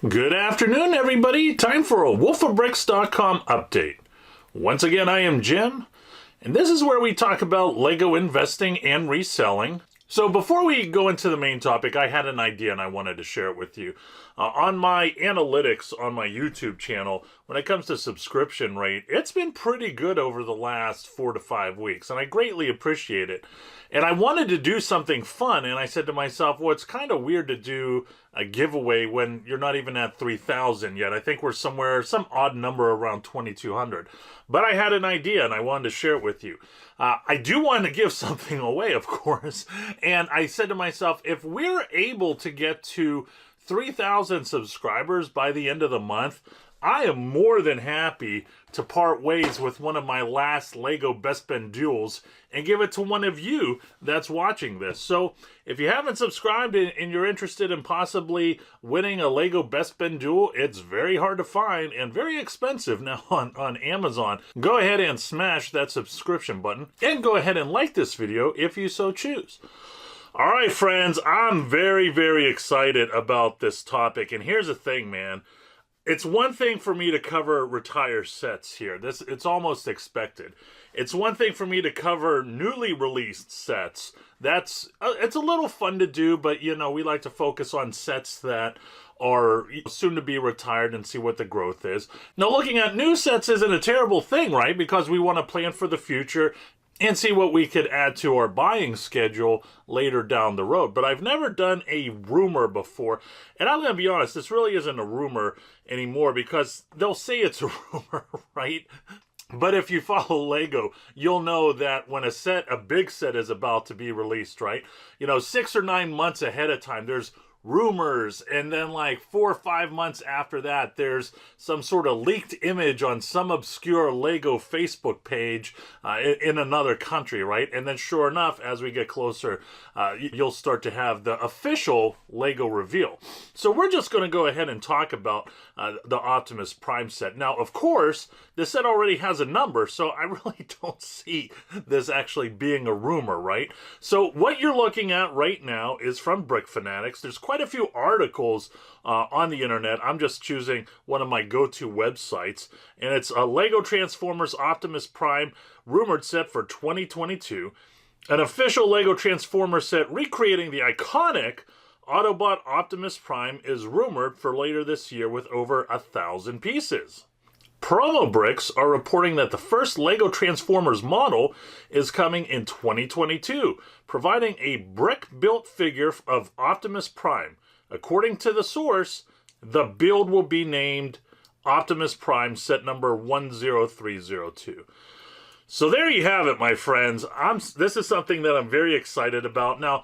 Good afternoon, everybody. Time for a wolfofbricks.com update. Once again, I am Jim, and this is where we talk about LEGO investing and reselling. So before we go into the main topic, I had an idea and I wanted to share it with you. On my analytics on my YouTube channel, when it comes to subscription rate, it's been pretty good over the last 4 to 5 weeks, and I greatly appreciate it. And I wanted to do something fun, and I said to myself, well, it's kind of weird to do a giveaway when you're not even at 3,000 yet. I think we're somewhere, some odd number around 2,200. But I had an idea, and I wanted to share it with you. I do want to give something away, of course, and I said to myself, if we're able to get to 3,000 subscribers by the end of the month, I am more than happy to part ways with one of my last LEGO Best Ben duels and give it to one of you that's watching this. So if you haven't subscribed and you're interested in possibly winning a LEGO Best Ben duel, it's very hard to find and very expensive now on Amazon. Go ahead and smash that subscription button and go ahead and like this video if you so choose. All right, friends, I'm very, very excited about this topic. And here's the thing, man. It's one thing for me to cover retire sets here. It's almost expected. It's one thing for me to cover newly released sets. It's a little fun to do, but you know, we like to focus on sets that are soon to be retired and see what the growth is. Now, looking at new sets isn't a terrible thing, right? Because we want to plan for the future and see what we could add to our buying schedule later down the road. But I've never done a rumor before. And I'm going to be honest, this really isn't a rumor anymore because they'll say it's a rumor, right? But if you follow LEGO, you'll know that when a big set is about to be released, right? You know, 6 or 9 months ahead of time, there's rumors, and then like 4 or 5 months after that, there's some sort of leaked image on some obscure LEGO Facebook page in another country, right? And then sure enough, as we get closer, you'll start to have the official LEGO reveal. So we're just going to go ahead and talk about the Optimus Prime set. Now, of course, the set already has a number, so I really don't see this actually being a rumor, right? So what you're looking at right now is from Brick Fanatics. There's quite a few articles on the internet. I'm just choosing one of my go-to websites, and it's a LEGO Transformers Optimus Prime rumored set for 2022. An official LEGO Transformers set recreating the iconic Autobot Optimus Prime is rumored for later this year with over 1,000 pieces. Promo Bricks are reporting that the first LEGO Transformers model is coming in 2022, providing a brick-built figure of Optimus Prime. According to the source, the build will be named Optimus Prime Set number 10302. So there you have it, my friends. This is something that I'm very excited about. Now,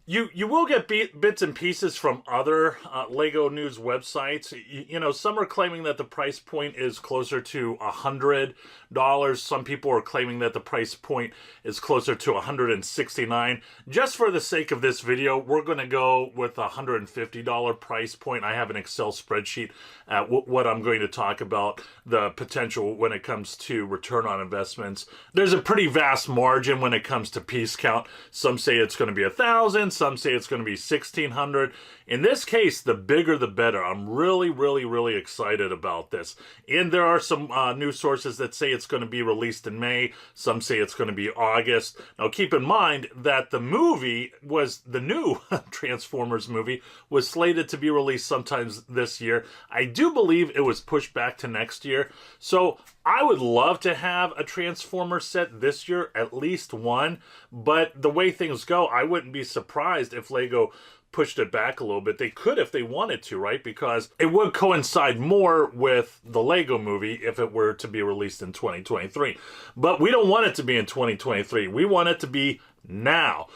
you will get bits and pieces from other LEGO news websites. You know, some are claiming that the price point is closer to $100. Some people are claiming that the price point is closer to $169. Just for the sake of this video, we're going to go with a $150 price point. I have an Excel spreadsheet at what I'm going to talk about, the potential when it comes to return on investments. There's a pretty vast margin when it comes to piece count. Some say it's going to be 1,000. Some say it's going to be 1,600. In this case, the bigger the better. I'm really, really, really excited about this. And there are some news sources that say it's going to be released in May. Some say it's going to be August. Now, keep in mind that the new Transformers movie was slated to be released sometimes this year. I do believe it was pushed back to next year. So I would love to have a Transformers set this year, at least one. But the way things go, I wouldn't be surprised if LEGO pushed it back a little bit. They could if they wanted to, right? Because it would coincide more with the LEGO movie if it were to be released in 2023. But we don't want it to be in 2023. We want it to be now.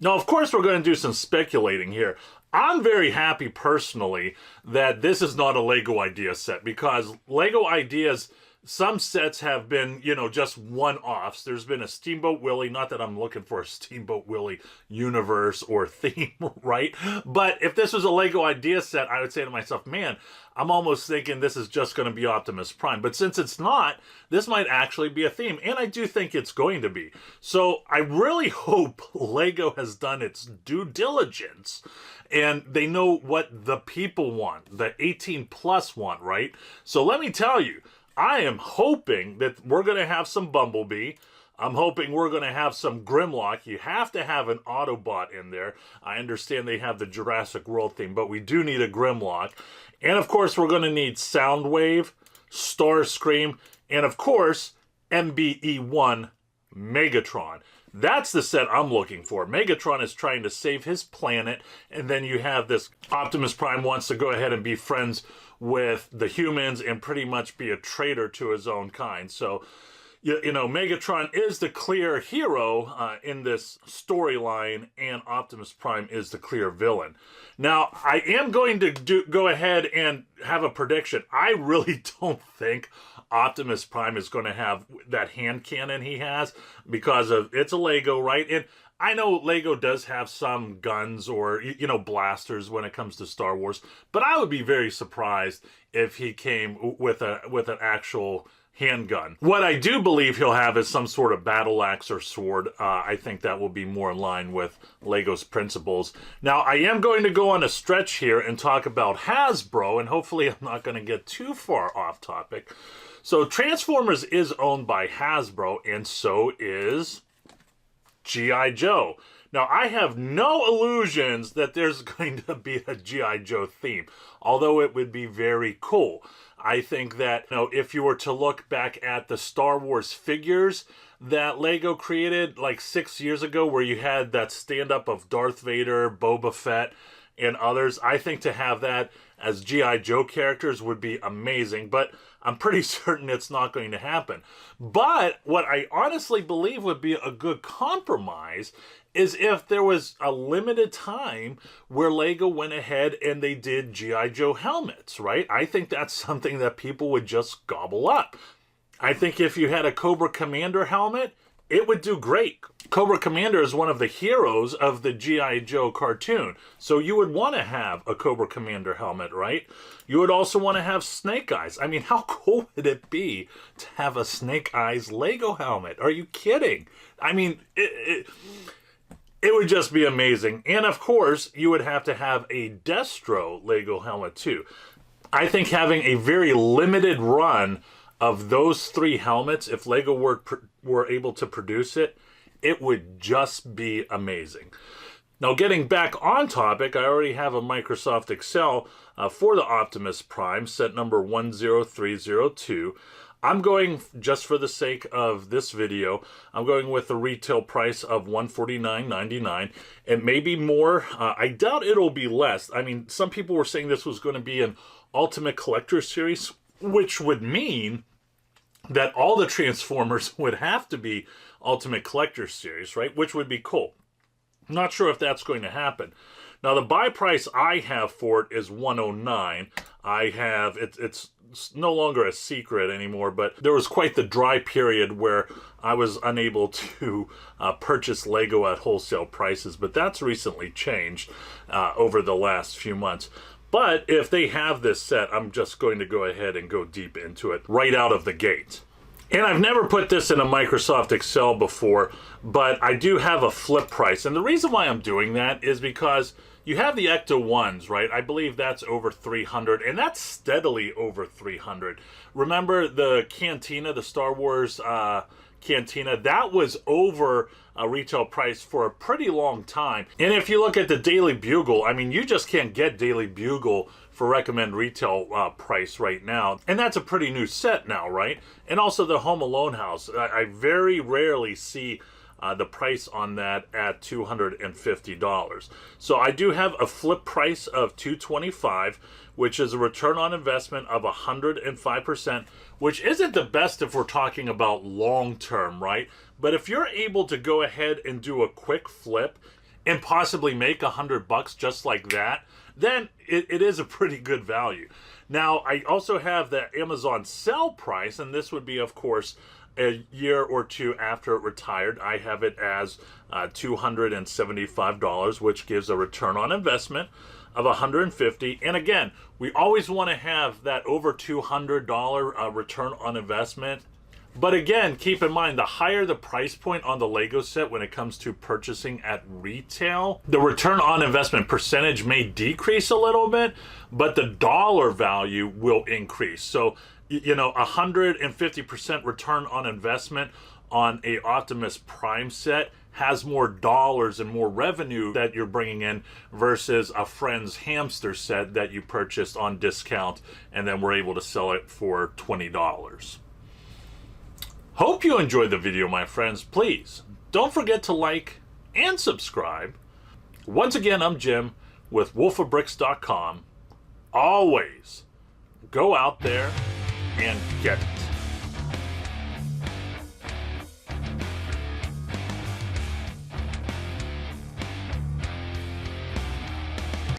Now, of course, we're going to do some speculating here. I'm very happy personally that this is not a LEGO Idea set, because LEGO Ideas Some sets have been, you know, just one-offs. There's been a Steamboat Willie, not that I'm looking for a Steamboat Willie universe or theme, right? But if this was a Lego Idea set, I would say to myself, man, I'm almost thinking this is just going to be Optimus Prime. But since it's not, this might actually be a theme. And I do think it's going to be. So I really hope Lego has done its due diligence and they know what the people want, the 18 plus want, right? So let me tell you, I am hoping that we're going to have some Bumblebee. I'm hoping we're going to have some Grimlock. You have to have an Autobot in there. I understand they have the Jurassic World theme, but we do need a Grimlock. And of course, we're going to need Soundwave, Starscream, and of course, MBE1 Megatron. That's the set I'm looking for. Megatron is trying to save his planet, and then you have this Optimus Prime wants to go ahead and be friends with the humans and pretty much be a traitor to his own kind. So, you know, Megatron is the clear hero in this storyline, and Optimus Prime is the clear villain. Now, I am going to go ahead and have a prediction. I really don't think Optimus Prime is going to have that hand cannon he has because of it's a Lego, right? And I know Lego does have some guns or, you know, blasters when it comes to Star Wars, but I would be very surprised if he came with an actual handgun. What I do believe he'll have is some sort of battle axe or sword. I think that will be more in line with Lego's principles. Now, I am going to go on a stretch here and talk about Hasbro, and hopefully I'm not going to get too far off topic. So Transformers is owned by Hasbro, and so is G.I. Joe. Now, I have no illusions that there's going to be a G.I. Joe theme, although it would be very cool. I think that, you know, if you were to look back at the Star Wars figures that Lego created like 6 years ago, where you had that stand-up of Darth Vader, Boba Fett, and others, I think to have that as G.I. Joe characters would be amazing, but I'm pretty certain it's not going to happen. But what I honestly believe would be a good compromise is if there was a limited time where Lego went ahead and they did G.I. Joe helmets, right? I think that's something that people would just gobble up. I think if you had a Cobra Commander helmet, it would do great. Cobra Commander is one of the heroes of the G.I. Joe cartoon. So you would want to have a Cobra Commander helmet, right? You would also want to have Snake Eyes. I mean, how cool would it be to have a Snake Eyes Lego helmet? Are you kidding? I mean, it would just be amazing. And of course, you would have to have a Destro Lego helmet too. I think having a very limited run of those three helmets, if Lego were able to produce it, it would just be amazing. Now, getting back on topic, I already have a Microsoft Excel for the Optimus Prime, set number 10302. I'm going, just for the sake of this video, I'm going with the retail price of $149.99. It may be more. I doubt it'll be less. I mean, some people were saying this was going to be an Ultimate Collector Series, which would mean that all the Transformers would have to be Ultimate Collector Series, right? Which would be cool. I'm not sure if that's going to happen. Now, the buy price I have for it is $109. I have, it's no longer a secret anymore, but there was quite the dry period where I was unable to purchase Lego at wholesale prices, but that's recently changed over the last few months. But if they have this set, I'm just going to go ahead and go deep into it right out of the gate. And I've never put this in a Microsoft Excel before, but I do have a flip price. And the reason why I'm doing that is because you have the Ecto 1s, right? I believe that's over 300, and that's steadily over 300. Remember the Cantina, the Star Wars Cantina? That was over a retail price for a pretty long time. And if you look at the Daily Bugle, I mean, you just can't get Daily Bugle for recommend retail price right now. And that's a pretty new set now, right? And also the Home Alone house. I very rarely see the price on that at $250. So I do have a flip price of $225, which is a return on investment of 105%, which isn't the best if we're talking about long term, right? But if you're able to go ahead and do a quick flip and possibly make $100 just like that, then it is a pretty good value. Now, I also have the Amazon sell price, and this would be, of course, a year or two after it retired. I have it as $275, which gives a return on investment of $150. And again, we always want to have that over $200 return on investment. But again, keep in mind, the higher the price point on the LEGO set when it comes to purchasing at retail, the return on investment percentage may decrease a little bit, but the dollar value will increase. So, you know, 150% return on investment on a Optimus Prime set has more dollars and more revenue that you're bringing in versus a friend's hamster set that you purchased on discount and then were able to sell it for $20. Hope you enjoyed the video, my friends. Please don't forget to like and subscribe. Once again, I'm Jim with wolfofbricks.com. Always go out there and get